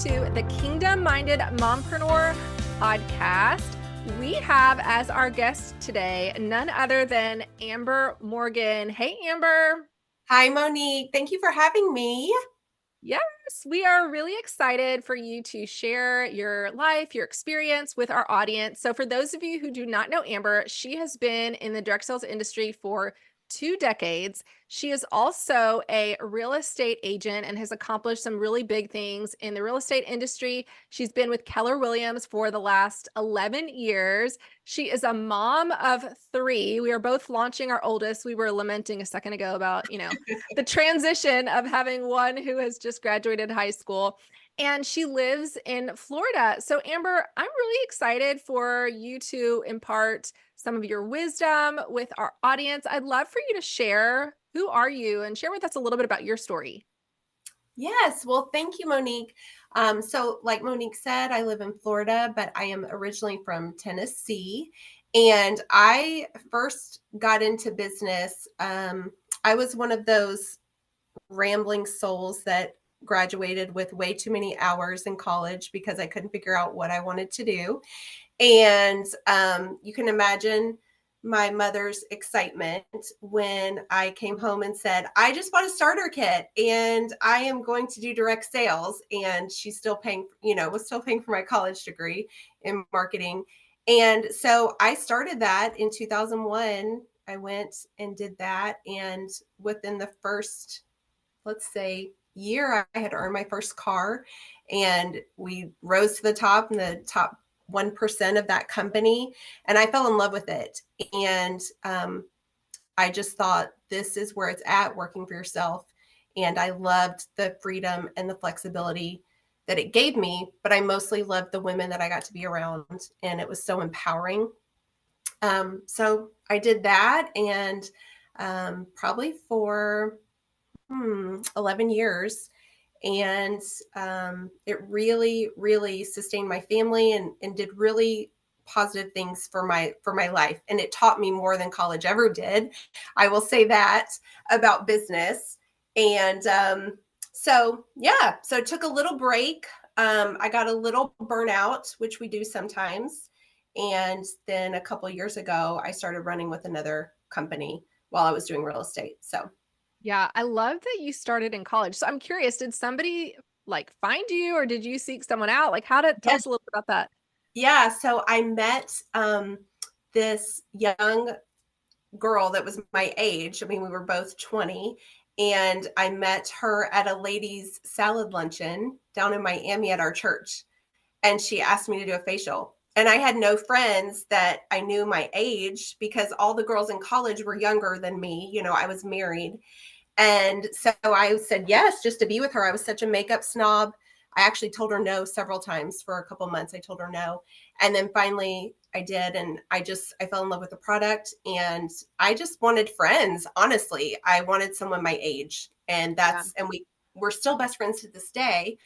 to the Kingdom Minded Mompreneur podcast. We have as our guest today none other than Amber Morgan. Hey, Amber. Hi, Monique. Thank you for having me. Yes, we are really excited for you to share your life, your experience with our audience. So, for those of you who do not know Amber, she has been in the direct sales industry for 2 decades. She is also a real estate agent and has accomplished some really big things in the real estate industry. She's been with Keller Williams for the last 11 years. She is a mom of 3. We are both launching our oldest. We were lamenting a second ago about, the transition of having one who has just graduated high school. And she lives in Florida. So, Amber, I'm really excited for you to impart some of your wisdom with our audience. I'd love for you to share who are you and share with us a little bit about your story. Yes, well, thank you, Monique. So, like Monique said, I live in Florida, but I am originally from Tennessee. And I first got into business. I was one of those rambling souls that graduated with way too many hours in college because I couldn't figure out what I wanted to do. And you can imagine my mother's excitement when I came home and said, I just bought a starter kit and I am going to do direct sales. And she's still paying, was still paying for my college degree in marketing. And so I started that in 2001. I went and did that. And within the first, let's say, year, I had earned my first car, and we rose to the top in the top 1% of that company, and I fell in love with it. And I just thought, this is where it's at, working for yourself. And I loved the freedom and the flexibility that it gave me, but I mostly loved the women that I got to be around, and it was so empowering. So I did that, and probably for 11 years. And it really, really sustained my family and did really positive things for my life. And it taught me more than college ever did. I will say that about business. And so it took a little break. I got a little burnout, which we do sometimes. And then a couple of years ago, I started running with another company while I was doing real estate. So Yeah, I love that you started in college. So I'm curious, did somebody find you or did you seek someone out? Tell yeah, us a little bit about that. Yeah, so I met this young girl that was my age. I mean, we were both 20, and I met her at a ladies' salad luncheon down in Miami at our church. And she asked me to do a facial. And I had no friends that I knew my age because all the girls in college were younger than me. I was married. And so I said yes, just to be with her. I was such a makeup snob. I actually told her no several times for a couple months. I told her no. And then finally I did. And I fell in love with the product, and I just wanted friends. Honestly, I wanted someone my age, and Yeah. we're still best friends to this day.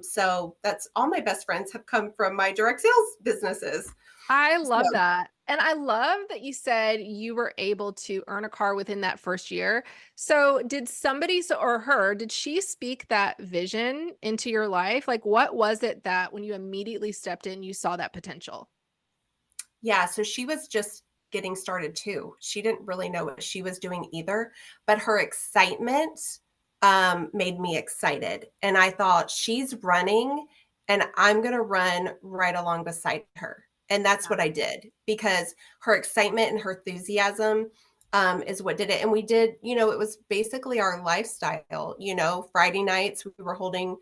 So that's all. My best friends have come from my direct sales businesses. I So love that. And I love that you said you were able to earn a car within that first year. So, did did she speak that vision into your life? What was it that when you immediately stepped in, you saw that potential? yeah, so she was just getting started too. She didn't really know what she was doing either, but her excitement made me excited. And I thought, she's running and I'm going to run right along beside her. And that's what I did, because her excitement and her enthusiasm is what did it. And we did, it was basically our lifestyle. Friday nights we were holding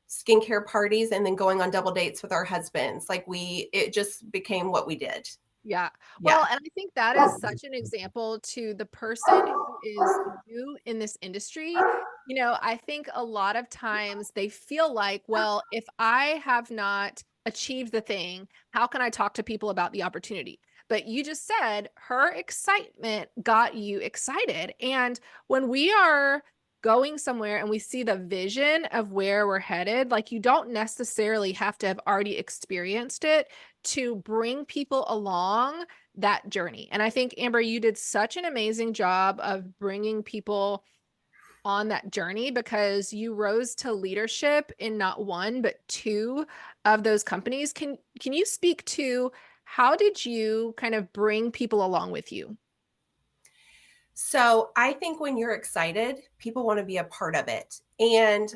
skincare parties and then going on double dates with our husbands. It just became what we did. Yeah. Yeah. Well, and I think that is such an example to the person who is new in this industry. I think a lot of times they feel like, well, if I have not achieved the thing, how can I talk to people about the opportunity? But you just said her excitement got you excited. And when we are going somewhere and we see the vision of where we're headed, you don't necessarily have to have already experienced it to bring people along that journey. And I think, Amber, you did such an amazing job of bringing people on that journey because you rose to leadership in not one, but two of those companies. Can you speak to how did you kind of bring people along with you? So I think when you're excited, people want to be a part of it. And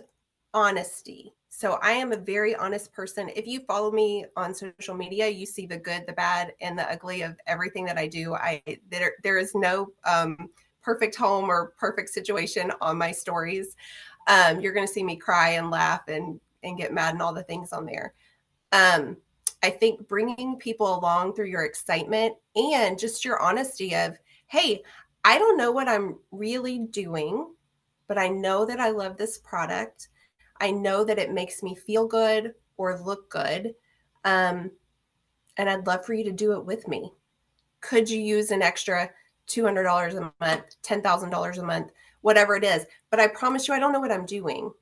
honesty. So I am a very honest person. If you follow me on social media, you see the good, the bad, and the ugly of everything that I do. There is no perfect home or perfect situation on my stories. You're going to see me cry and laugh and get mad and all the things on there. Um, I think bringing people along through your excitement and just your honesty of, hey, I don't know what I'm really doing, but I know that I love this product. I know that it makes me feel good or look good. Um, and I'd love for you to do it with me. Could you use an extra $200 a month, $10,000 a month, whatever it is? But I promise you, I don't know what I'm doing,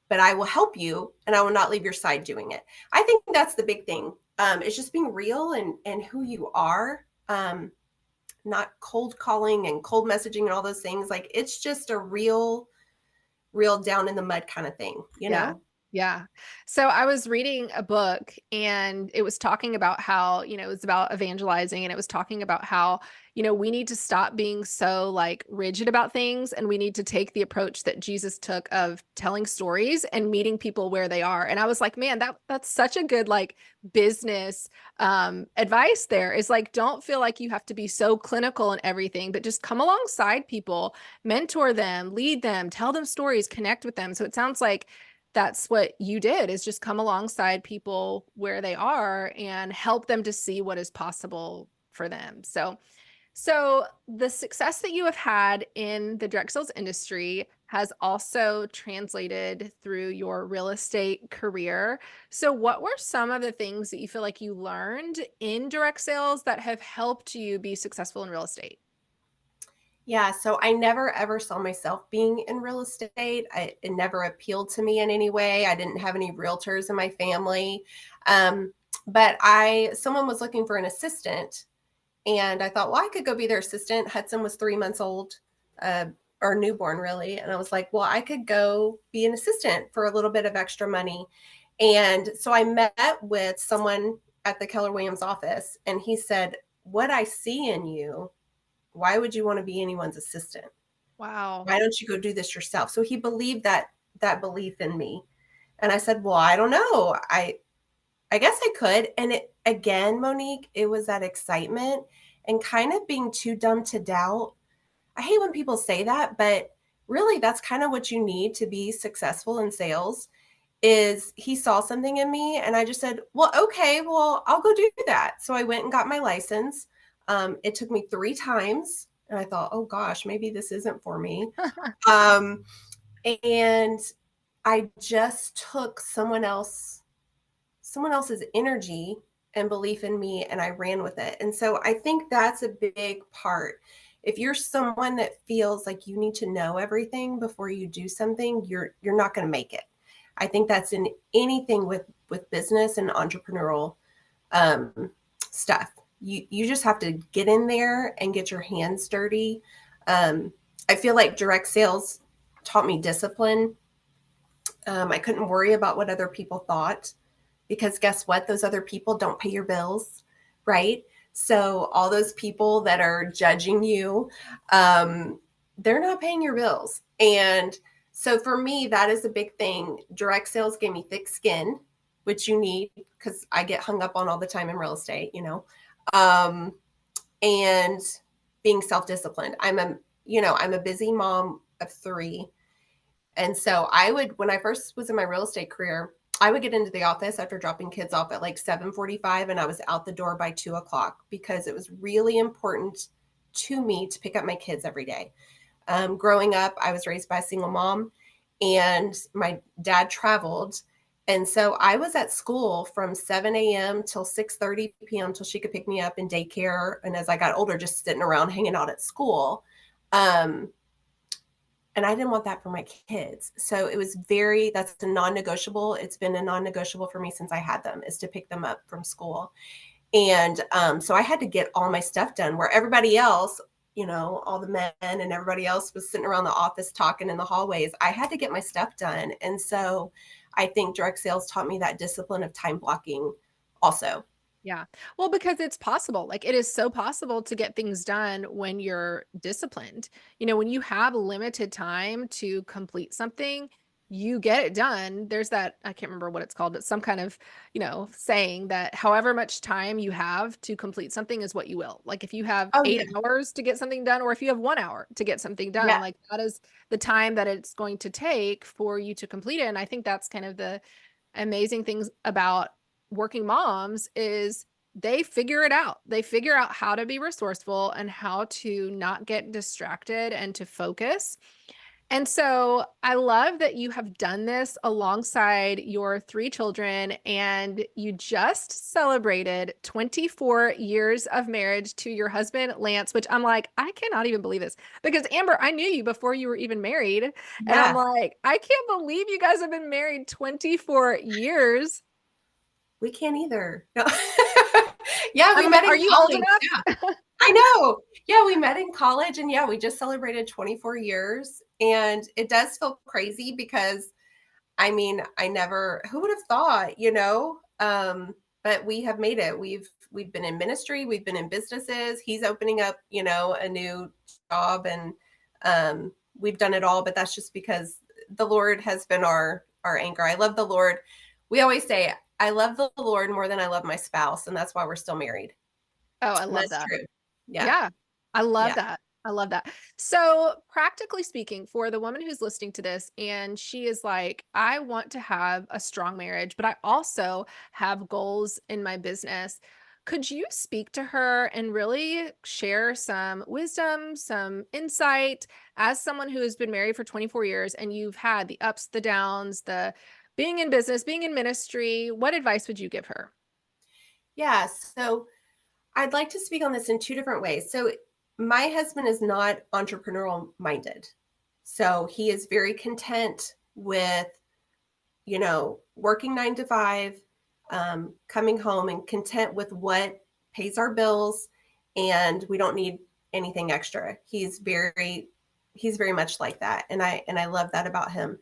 but I will help you and I will not leave your side doing it. I think that's the big thing. It's just being real and who you are. Not cold calling and cold messaging and all those things. Like it's just a real down in the mud kind of thing, you Yeah. know? Yeah. So I was reading a book and it was talking about how, it was about evangelizing and it was talking about how, we need to stop being so like rigid about things and we need to take the approach that Jesus took of telling stories and meeting people where they are. And I was like, man, that's such a good like business advice there is like don't feel like you have to be so clinical and everything, but just come alongside people, mentor them, lead them, tell them stories, connect with them. So it sounds like that's what you did is just come alongside people where they are and help them to see what is possible for them. So the success that you have had in the direct sales industry has also translated through your real estate career. So what were some of the things that you feel like you learned in direct sales that have helped you be successful in real estate? Yeah, so I never ever saw myself being in real estate. It never appealed to me in any way. I didn't have any realtors in my family. Um, but someone was looking for an assistant and I thought, well, I could go be their assistant. Hudson was 3 months old, uh, or newborn really. And I was like, well, I could go be an assistant for a little bit of extra money. And so I met with someone at the Keller Williams office and he said, what I see in you, why would you want to be anyone's assistant? Wow. Why don't you go do this yourself? So he believed that belief in me. And I said, well, I don't know. I guess I could. And it again, Monique, it was that excitement and kind of being too dumb to doubt. I hate when people say that, but really that's kind of what you need to be successful in sales is he saw something in me and I just said, well, okay, well, I'll go do that. So I went and got my license. It took me 3 times and I thought, oh gosh, maybe this isn't for me. Um, and I just took someone else's energy and belief in me and I ran with it. And so I think that's a big part. If you're someone that feels like you need to know everything before you do something, you're not going to make it. I think that's in anything with business and entrepreneurial stuff. You just have to get in there and get your hands dirty. I feel like direct sales taught me discipline. I couldn't worry about what other people thought because guess what? Those other people don't pay your bills, right? So all those people that are judging you, they're not paying your bills. And so for me, that is a big thing. Direct sales gave me thick skin, which you need because I get hung up on all the time in real estate, um, and being self-disciplined. I'm a busy mom of three. And so when I first was in my real estate career, I would get into the office after dropping kids off at like 7:45 and I was out the door by 2 o'clock because it was really important to me to pick up my kids every day. Growing up, I was raised by a single mom and my dad traveled. And so I was at school from 7 a.m. till 6:30 p.m. till she could pick me up in daycare. And as I got older, just sitting around hanging out at school. Um, and I didn't want that for my kids. So that's a non-negotiable. It's been a non-negotiable for me since I had them is to pick them up from school. And so I had to get all my stuff done where everybody else all the men and everybody else was sitting around the office talking in the hallways. I had to get my stuff done. And so I think direct sales taught me that discipline of time blocking also. Yeah. Well, because it's possible. Like it is so possible to get things done when you're disciplined. When you have limited time to complete something, you get it done. There's that, I can't remember what it's called, but some kind of, saying that however much time you have to complete something is what you will. Like if you have Oh, eight yeah. hours to get something done, or if you have 1 hour to get something done, Yeah. like that is the time that it's going to take for you to complete it. And I think that's kind of the amazing things about working moms is they figure it out. They figure out how to be resourceful and how to not get distracted and to focus. And so I love that you have done this alongside your 3 children and you just celebrated 24 years of marriage to your husband, Lance, which I'm like, I cannot even believe this because Amber, I knew you before you were even married. And I'm Yeah. like, I can't believe you guys have been married 24 years. We can't either. No. Yeah, we I'm met like, are in you old college. Yeah, enough? I know. Yeah, we met in college and yeah, we just celebrated 24 years. And it does feel crazy because I mean, who would have thought. But we have made it. We've been in ministry, we've been in businesses. He's opening up, a new job and we've done it all, but that's just because the Lord has been our anchor. I love the Lord. We always say, I love the Lord more than I love my spouse, and that's why we're still married. Oh, I And love that's that. true. Yeah. Yeah. I love Yeah. that. I love that. So, practically speaking, for the woman who's listening to this and she is like, I want to have a strong marriage, but I also have goals in my business. Could you speak to her and really share some wisdom, some insight as someone who has been married for 24 years and you've had the ups, the downs, the being in business, being in ministry? What advice would you give her? Yeah. So I'd like to speak on this in two different ways. So my husband is not entrepreneurial minded. So he is very content with, working 9 to 5, coming home and content with what pays our bills. And we don't need anything extra. He's very much like that. And I love that about him.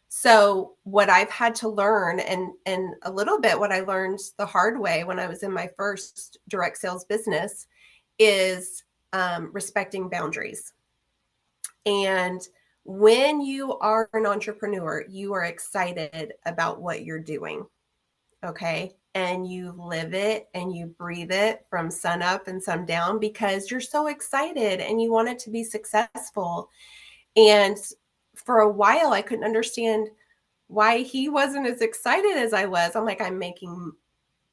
So what I've had to learn and a little bit what I learned the hard way when I was in my first direct sales business is respecting boundaries. And when you are an entrepreneur, you are excited about what you're doing. Okay. And you live it and you breathe it from sun up and sun down because you're so excited and you want it to be successful. And for a while, I couldn't understand why he wasn't as excited as I was. I'm like, I'm making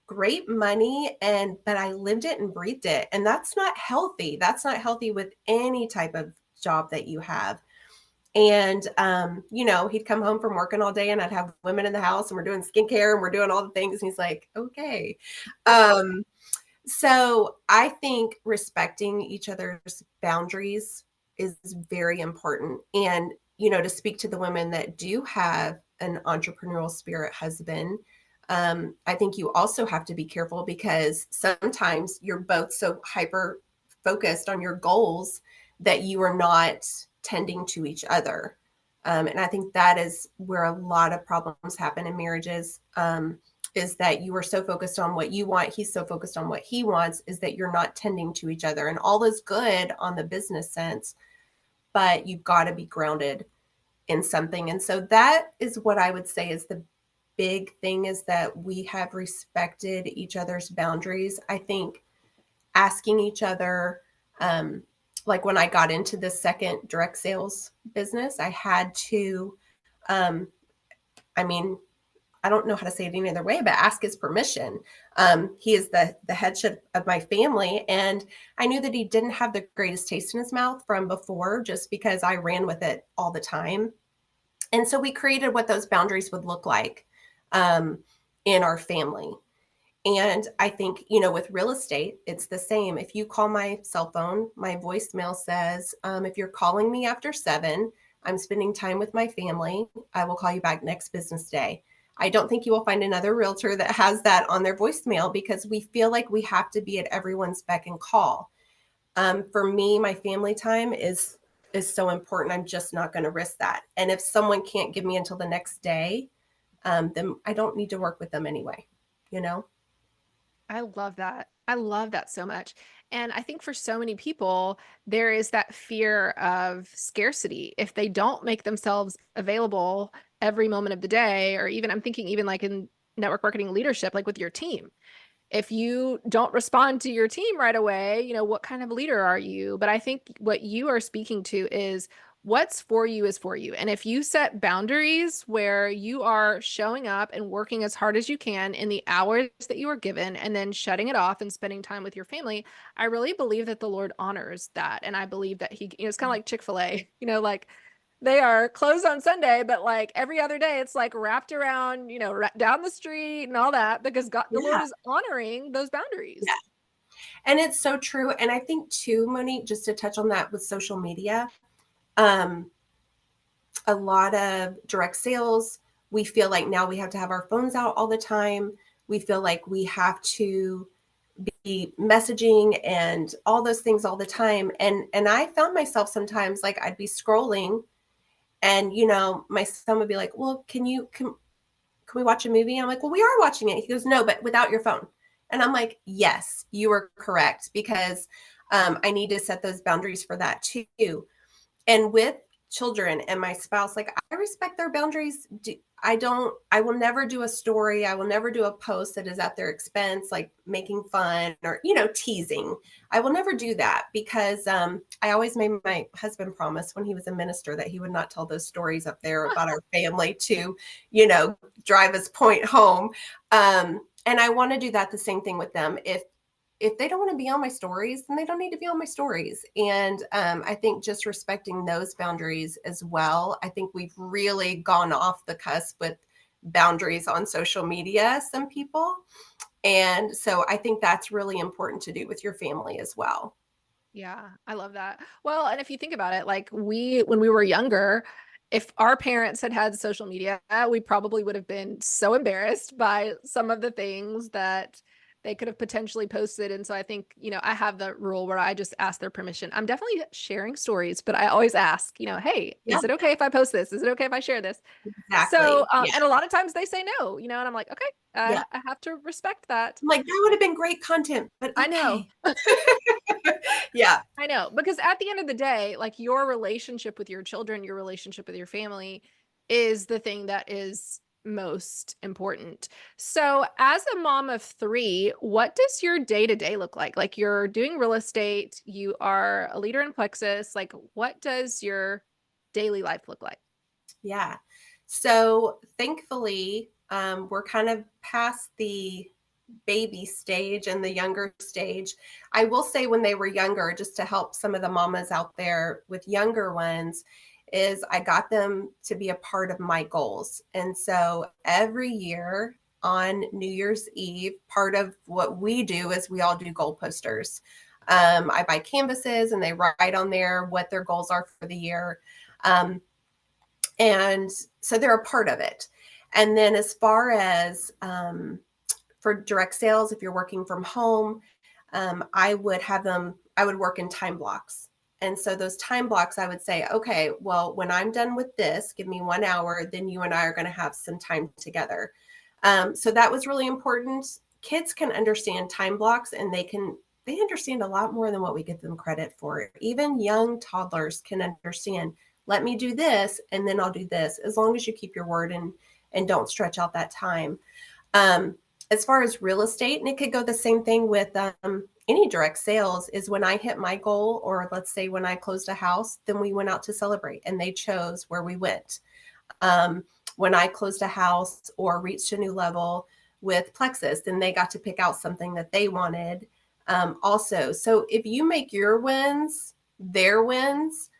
great money but I lived it and breathed it. And that's not healthy. That's not healthy with any type of job that you have. And he'd come home from working all day and I'd have women in the house and we're doing skincare and we're doing all the things. And he's like, okay. Um, so I think respecting each other's boundaries is very important. And, to speak to the women that do have an entrepreneurial spirit husband, I think you also have to be careful because sometimes you're both so hyper focused on your goals that you are not tending to each other. And I think that is where a lot of problems happen in marriages. Is that you are so focused on what you want, he's so focused on what he wants, is that you're not tending to each other. And all is good on the business sense, but you've got to be grounded in something. And so that is what I would say is the big thing is that we have respected each other's boundaries. I think asking each other, like when I got into the second direct sales business, I had to, um, I mean, I don't know how to say it any other way, but ask his permission. He is the headship of my family, and I knew that he didn't have the greatest taste in his mouth from before, just because I ran with it all the time. And so we created what those boundaries would look like um, in our family. And I think, with real estate, it's the same. If you call my cell phone, my voicemail says, if you're calling me after 7, I'm spending time with my family. I will call you back next business day. I don't think you will find another realtor that has that on their voicemail because we feel like we have to be at everyone's beck and call. For me, my family time is so important. I'm just not going to risk that. And if someone can't give me until the next day, then I don't need to work with them anyway, you know? I love that. I love that so much. And I think for so many people, there is that fear of scarcity. If they don't make themselves available every moment of the day, or even I'm thinking, even like in network marketing leadership, like with your team, if you don't respond to your team right away, what kind of leader are you? But I think what you are speaking to is what's for you is for you. And if you set boundaries where you are showing up and working as hard as you can in the hours that you are given and then shutting it off and spending time with your family, I really believe that the Lord honors that. And I believe that it's kind of like Chick-fil-A, like they are closed on Sunday, but like every other day, it's like wrapped around, down the street and all that because God, the Lord Yeah. is honoring those Yeah. boundaries. And it's so true. And I think too, Monique, just to touch on that with social media, um, a lot of direct sales, we feel like now we have to have our phones out all the time. We feel like we have to be messaging and all those things all the time. And I found myself sometimes like I'd be scrolling and my son would be like, well, can we watch a movie? I'm like, well, we are watching it. He goes, no, but without your phone. And I'm like, yes, you are correct because I need to set those boundaries for that too. And with children and my spouse, like I respect their boundaries. I will never do a story. I will never do a post that is at their expense, like making fun or, teasing. I will never do that because I always made my husband promise when he was a minister that he would not tell those stories up there about our family to, drive us point home. And I want to do that the same thing with them. If they don't want to be on my stories, then they don't need to be on my stories. And I think just respecting those boundaries as well. I think we've really gone off the cusp with boundaries on social media, some people. And so I think that's really important to do with your family as well. Yeah, I love that. Well, and if you think about it, like when we were younger, if our parents had had social media, we probably would have been so embarrassed by some of the things that they could have potentially posted. And so I think, I have the rule where I just ask their permission. I'm definitely sharing stories, but I always ask, hey, Yeah, is it okay if I post this? Is it okay if I share this? So, exactly. Yeah. and a lot of times they say no, and I'm like, okay, Yeah. I have to respect that. I'm like, that would have been great content, but I know. okay. Yeah. I know, because at the end of the day, like your relationship with your children, your relationship with your family is the thing that is most important. So, as a mom of three, what does your day to day look like? Like, you're doing real estate, you are a leader in Plexus. Like, what does your daily life look like? Yeah. So thankfully, we're kind of past the baby stage and the younger stage. I will say when they were younger, just to help some of the mamas out there with younger ones, is I got them to be a part of my goals. And so every year on New Year's Eve, part of what we do is we all do goal posters. I buy canvases and they write on there what their goals are for the year. Um, and so they're a part of it. And then as far as for direct sales, if you're working from home, I would work in time blocks. And so those time blocks, I would say, okay, well, when I'm done with this, give me 1 hour, then you and I are going to have some time together. So that was really important. Kids can understand time blocks and they understand a lot more than what we give them credit for. Even young toddlers can understand, let me do this and then I'll do this, as long as you keep your word and don't stretch out that time. Um, as far as real estate, and it could go the same thing with any direct sales, is when I hit my goal, or let's say when I closed a house, then we went out to celebrate and they chose where we went. When I closed a house or reached a new level with Plexus, then they got to pick out something that they wanted also. So if you make your wins their wins,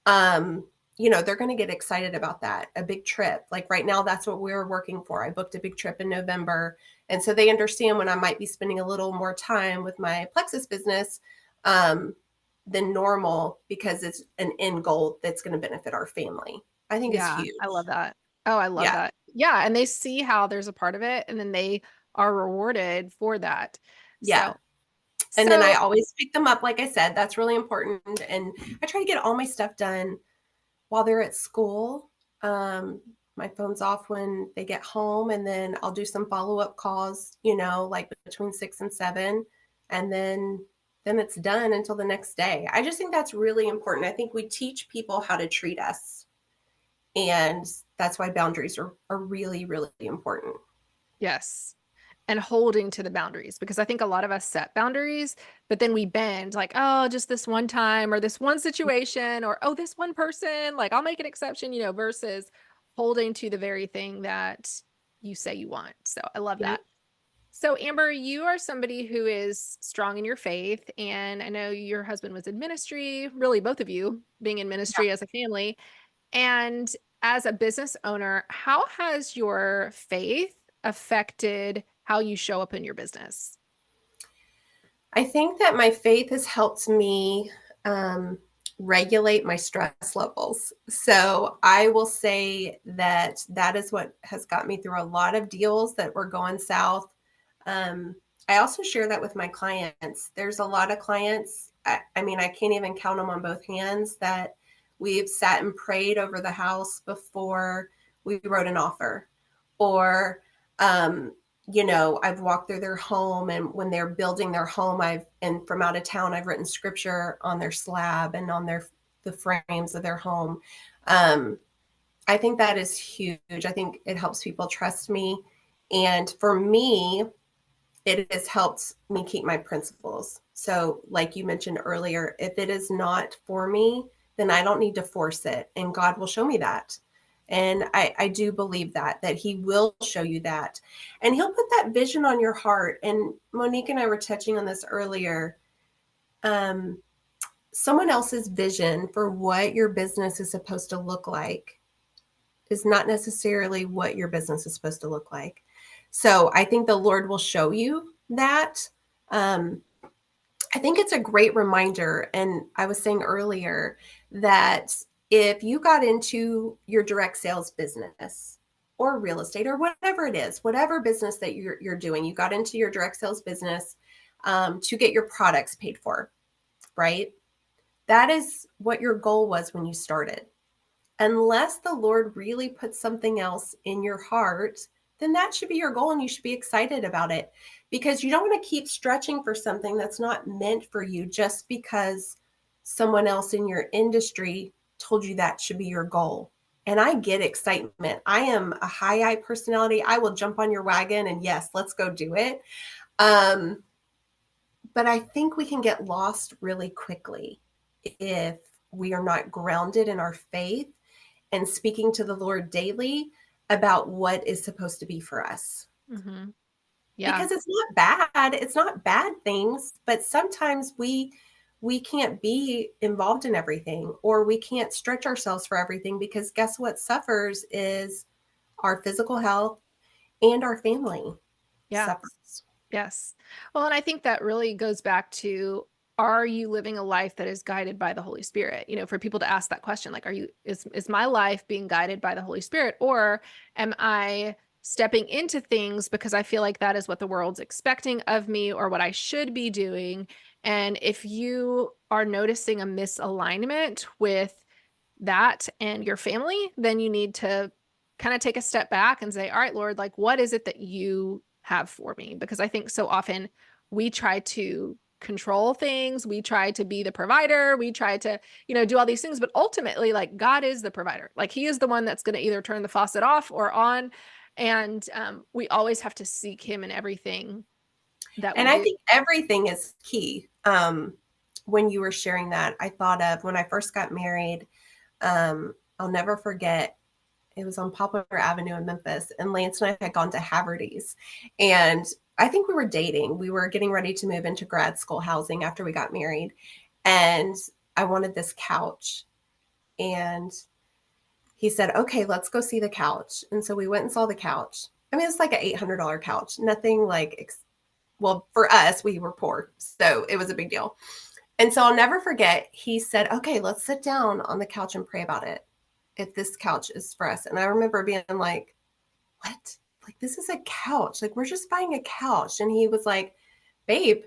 um, they're going to get excited about that. A big trip. Like right now, that's what we're working for. I booked a big trip in November. And so they understand when I might be spending a little more time with my Plexus business um, than normal because it's an end goal that's going to benefit our family. I think is Yeah, I love huge. that. Oh, I love Yeah. that. Yeah, and they see how there's a part of it and then they are rewarded for that. Yeah. So, And then I So, always pick them up. Like I said, that's really important. And I try to get all my stuff done while they're at school. Um, my phone's off when they get home, and then I'll do some follow-up calls, like between 6 and 7, and then it's done until the next day. I just think that's really important. I think we teach people how to treat us, and that's why boundaries are really, really important. yes. And holding to the boundaries, because I think a lot of us set boundaries, but then we bend like, oh, just this one time or this one situation or, oh, this one person, like I'll make an exception, versus holding to the very thing that you say you want. So I love Yep. that. So, Amber, you are somebody who is strong in your faith. And I know your husband was in ministry, really, both of you being in ministry as a family. And as a business owner, how has your faith affected how you show up in your business? I think that my faith has helped me um, regulate my stress levels. So I will say that that is what has got me through a lot of deals that were going south. Um, I also share that with my clients. There's a lot of clients, I mean, I can't even count them on both hands, that we've sat and prayed over the house before we wrote an offer. Or um, I've walked through their home, and when they're building their home, and from out of town, I've written scripture on their slab and on the frames of their home. Um, I think that is huge. I think it helps people trust me. And for me, it has helped me keep my principles. So, like you mentioned earlier, if it is not for me, then I don't need to force it. And God will show me that. And I do believe that He will show you that. And He'll put that vision on your heart. And Monique and I were touching on this earlier. Um, Someone else's vision for what your business is supposed to look like is not necessarily what your business is supposed to look like. So I think the Lord will show you that. Um, I think it's a great reminder. And I was saying earlier that if you got into your direct sales business or real estate or whatever it is, whatever business that you're doing, you got into your direct sales business to get your products paid for, right? That is what your goal was when you started. Unless the Lord really puts something else in your heart, then that should be your goal and you should be excited about it, because you don't want to keep stretching for something that's not meant for you just because someone else in your industry told you that should be your goal. And I get excitement. I am a high I personality. I will jump on your wagon and yes, let's go do it. Um, but I think we can get lost really quickly if we are not grounded in our faith and speaking to the Lord daily about what is supposed to be for us. Mm-hmm. Yeah. Because it's not bad. It's not bad things, but sometimes we can't be involved in everything, or we can't stretch ourselves for everything, because guess what suffers is our physical health, and our family Yeah. suffers. Yes. Well, and I think that really goes back to, are you living a life that is guided by the Holy Spirit? For people to ask that question, like, is my life being guided by the Holy Spirit, or am I stepping into things because I feel like that is what the world's expecting of me or what I should be doing? And if you are noticing a misalignment with that and your family, then you need to kind of take a step back and say, all right, Lord, like, what is it that you have for me? Because I think so often we try to control things. We try to be the provider. We try to, do all these things, but ultimately, like, God is the provider. Like, He is the one that's going to either turn the faucet off or on. And we always have to seek Him in everything that we And I do. think everything is key. When you were sharing that, I thought of when I first got married. I'll never forget, it was on Poplar Avenue in Memphis, and Lance and I had gone to Haverty's, and I think we were dating. We were getting ready to move into grad school housing after we got married, and I wanted this couch, and he said, "Okay, let's go see the couch." And so we went and saw the couch. I mean, it's like an $800 couch, nothing like, well, for us, we were poor, so it was a big deal. And so I'll never forget, he said, "Okay, let's sit down on the couch and pray about it, if this couch is for us." And I remember being like, "What? Like, this is a couch. Like, we're just buying a couch." And he was like, "Babe,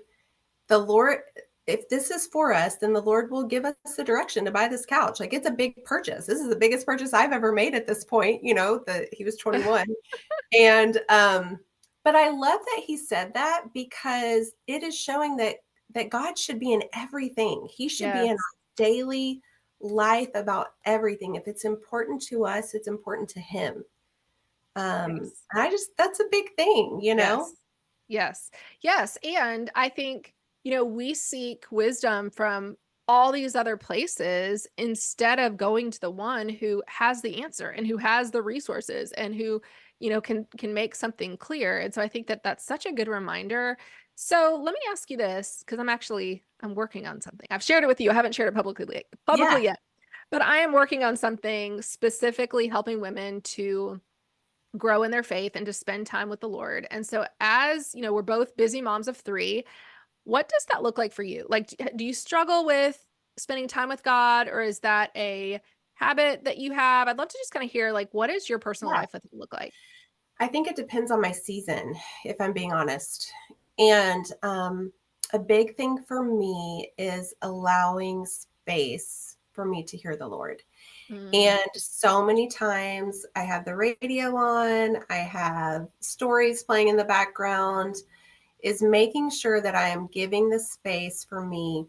the Lord, if this is for us, then the Lord will give us the direction to buy this couch. Like, it's a big purchase. This is the biggest purchase I've ever made at this point. He was 21. And but I love that he said that, because it is showing that God should be in everything. He should be in Yes. our daily life about everything. If it's important to us, it's important to him. Yes. And I just, that's a big thing. Yes. Yes. Yes. And I think, we seek wisdom from all these other places instead of going to the one who has the answer and who has the resources and who, can make something clear. And so I think that that's such a good reminder. So let me ask you this, because I'm working on something. I've shared it with you. I haven't shared it Yeah. publicly yet, but I am working on something specifically helping women to grow in their faith and to spend time with the Lord. And so, as we're both busy moms of three. What does that look like for you? Like, do you struggle with spending time with God, or is that a habit that you have? I'd love to just kind of hear, like, what does your personal Yeah. life with look like? I think it depends on my season, if I'm being honest. And a big thing for me is allowing space for me to hear the Lord. Mm, And so many times I have the radio on, I have stories playing in the background, is making sure that I am giving the space for me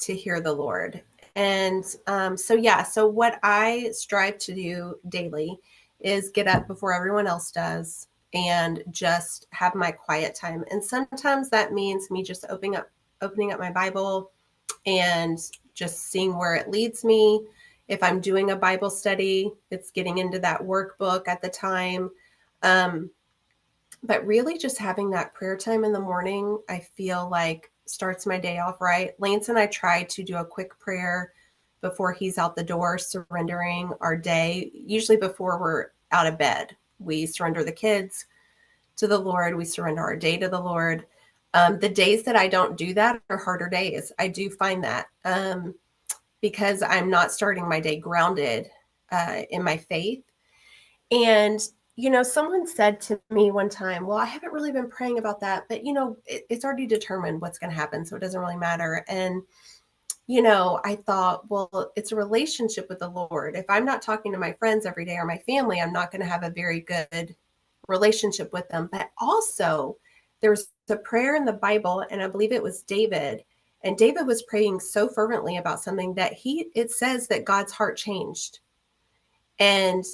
to hear the Lord. And so what I strive to do daily is get up before everyone else does and just have my quiet time. And sometimes that means me just opening up my Bible and just seeing where it leads me. If I'm doing a Bible study, it's getting into that workbook at the time. Um, but really just having that prayer time in the morning, I feel like starts my day off right. Lance and I try to do a quick prayer before he's out the door, surrendering our day, usually before we're out of bed. We surrender the kids to the Lord, we surrender our day to the Lord. The days that I don't do that are harder days. I do find that because I'm not starting my day grounded in my faith. And, someone said to me one time, well, I haven't really been praying about that, but, it's already determined what's going to happen. So it doesn't really matter. And, I thought, well, it's a relationship with the Lord. If I'm not talking to my friends every day or my family, I'm not going to have a very good relationship with them. But also, there's a prayer in the Bible, and I believe it was David. And David was praying so fervently about something that it says that God's heart changed. And,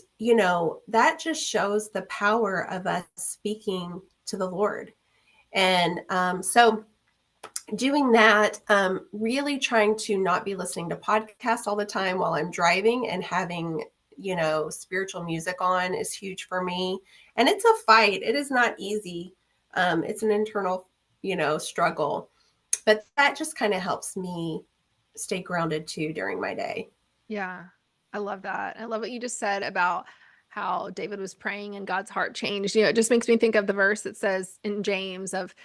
that just shows the power of us speaking to the Lord. And so doing that, really trying to not be listening to podcasts all the time while I'm driving, and having, spiritual music on is huge for me. And it's a fight. It is not easy. It's an internal, struggle. But that just kind of helps me stay grounded too during my day. yeah, I love that. I love what you just said about how David was praying and God's heart changed. It just makes me think of the verse that says in James of,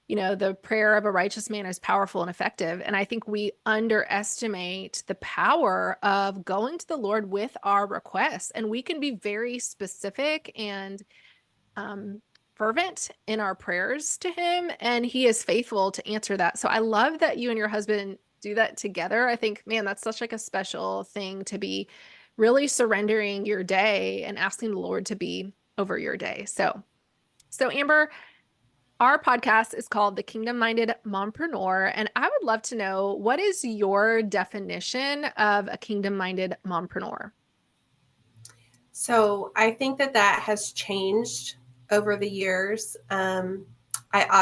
the prayer of a righteous man is powerful and effective. And I think we underestimate the power of going to the Lord with our requests. And we can be very specific and um, fervent in our prayers to Him, and He is faithful to answer that. So I love that you and your husband do that together. I think, man, that's such like a special thing to be really surrendering your day and asking the Lord to be over your day. So Amber, our podcast is called The Kingdom Minded Mompreneur, and I would love to know, what is your definition of a kingdom minded mompreneur? So I think that has changed over the years. I've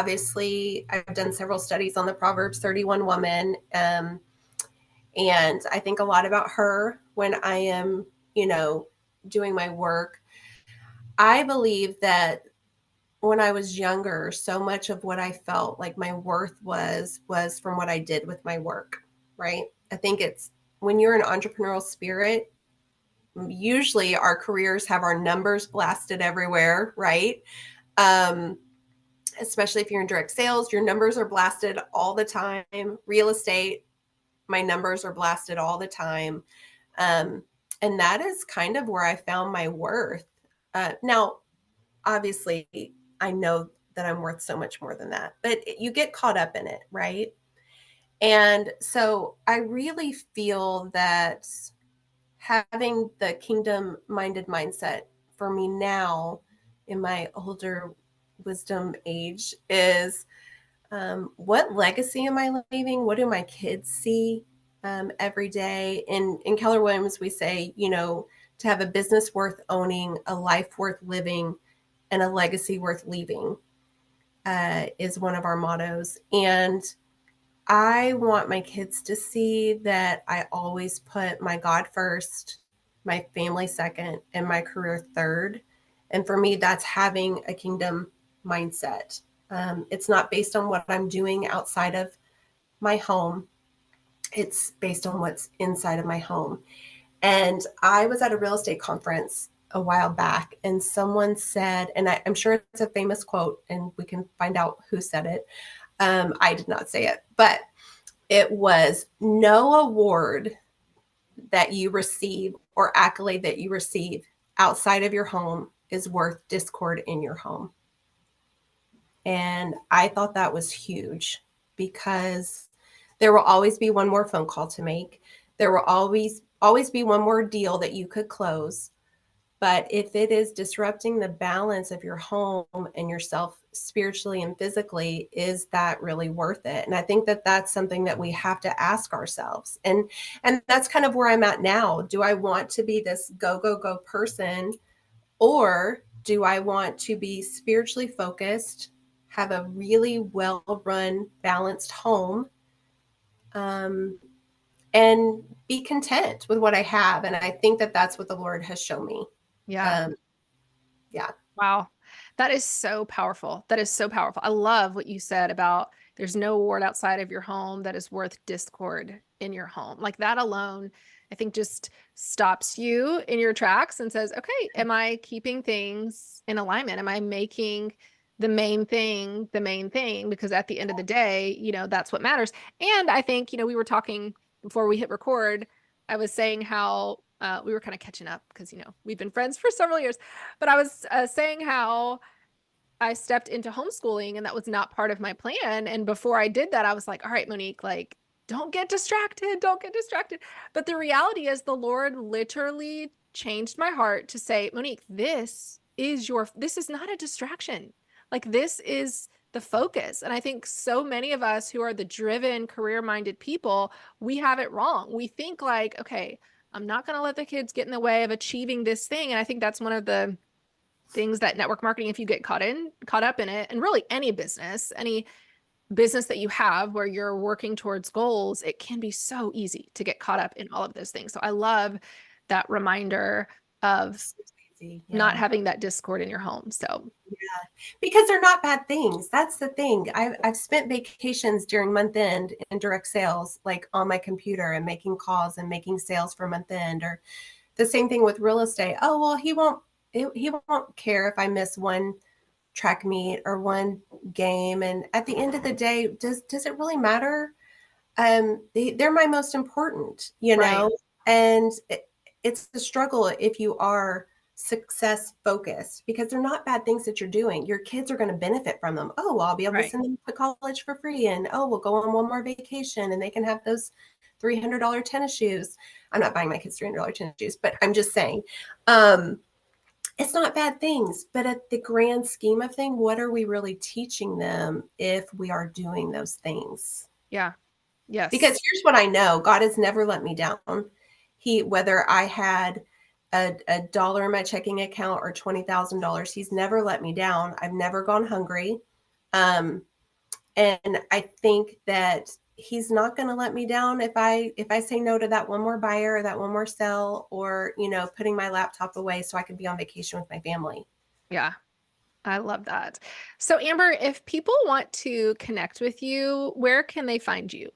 done several studies on the Proverbs 31 woman. And I think a lot about her when I am, doing my work. I believe that when I was younger, so much of what I felt like my worth was from what I did with my work, right? I think it's when you're an entrepreneurial spirit, usually our careers have our numbers blasted everywhere, right? Um, Especially if you're in direct sales, your numbers are blasted all the time. Real estate, my numbers are blasted all the time. Um, and that is kind of where I found my worth. Now, obviously, I know that I'm worth so much more than that, but you get caught up in it, right? And so I really feel that having the kingdom minded mindset for me now in my older wisdom age is, what legacy am I leaving? What do my kids see every day? In Keller Williams, we say, to have a business worth owning, a life worth living, and a legacy worth leaving is one of our mottos. And I want my kids to see that I always put my God first, my family second, and my career third. And for me, that's having a kingdom mindset. It's not based on what I'm doing outside of my home, it's based on what's inside of my home. And I was at a real estate conference a while back, and someone said, and I'm sure it's a famous quote, and we can find out who said it. I did not say it, but it was, no award that you receive or accolade that you receive outside of your home is worth discord in your home. And I thought that was huge, because there will always be one more phone call to make. There will always be one more deal that you could close. But if it is disrupting the balance of your home and yourself spiritually and physically, is that really worth it? And I think that that's something that we have to ask ourselves. And that's kind of where I'm at now. Do I want to be this go, go, go person? Or do I want to be spiritually focused, have a really well run, balanced home, um, and be content with what I have? And I think that that's what the Lord has shown me. Yeah. Um, yeah. Wow. That is so powerful. That is so powerful. I love what you said about there's no award outside of your home that is worth discord in your home. Like that alone, I think just stops you in your tracks and says, okay, am I keeping things in alignment? Am I making the main thing the main thing? Because at the end of the day, that's what matters. And I think, we were talking before we hit record. I was saying how we were kind of catching up because, we've been friends for several years. But I was saying how I stepped into homeschooling and that was not part of my plan. And before I did that, I was like, all right, Monique, like, don't get distracted. Don't get distracted. But the reality is, the Lord literally changed my heart to say, Monique, this is not a distraction. Like, this is the focus. And I think so many of us who are the driven, career minded people, we have it wrong. We think like, okay, I'm not going to let the kids get in the way of achieving this thing. And I think that's one of the things that network marketing, if you get caught up in it, and really any business that you have where you're working towards goals, it can be so easy to get caught up in all of those things. So I love that reminder of not Yeah. having that discord in your home. So Because they're not bad things. That's the thing. I've spent vacations during month end in direct sales, like on my computer and making calls and making sales for month end. Or the same thing with real estate. Oh, well, he won't care if I miss one track meet or one game. And at the end of the day, does it really matter? They're my most important, right, and it's the struggle if you are success focused, because they're not bad things that you're doing. Your kids are going to benefit from them. Oh, well, I'll be able to right. send them to college for free, and oh, we'll go on one more vacation and they can have those $300 tennis shoes. I'm not buying my kids $300 tennis shoes, but I'm just saying, um, it's not bad things. But at the grand scheme of thing, what are we really teaching them if we are doing those things? Yeah. Yes. Because here's what I know, God has never let me down. Whether I had a dollar in my checking account or $20,000, he's never let me down. I've never gone hungry. Um, and I think that he's not going to let me down if I say no to that one more buyer or that one more sell, or, putting my laptop away so I can be on vacation with my family. Yeah. I love that. So Amber, if people want to connect with you, where can they find you?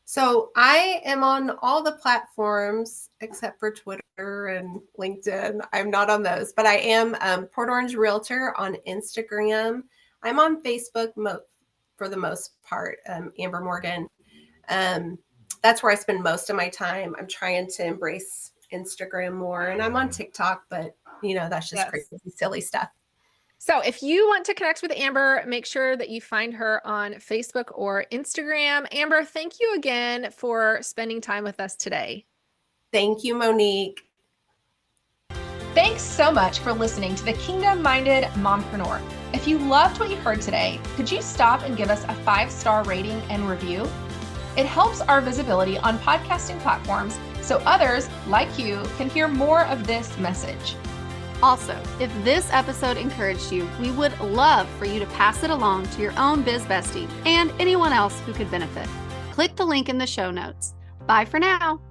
So I am on all the platforms except for Twitter and LinkedIn. I'm not on those, but I am Port Orange Realtor on Instagram. I'm on Facebook for the most part, Amber Morgan. Um, that's where I spend most of my time. I'm trying to embrace Instagram more, and I'm on TikTok, but that's just crazy, Yes. silly stuff. So if you want to connect with Amber, make sure that you find her on Facebook or Instagram. Amber, thank you again for spending time with us today. Thank you, Monique. Thanks so much for listening to the Kingdom Minded Mompreneur. If you loved what you heard today, could you stop and give us a 5-star rating and review? It helps our visibility on podcasting platforms so others like you can hear more of this message. Also, if this episode encouraged you, we would love for you to pass it along to your own biz bestie and anyone else who could benefit. Click the link in the show notes. Bye for now.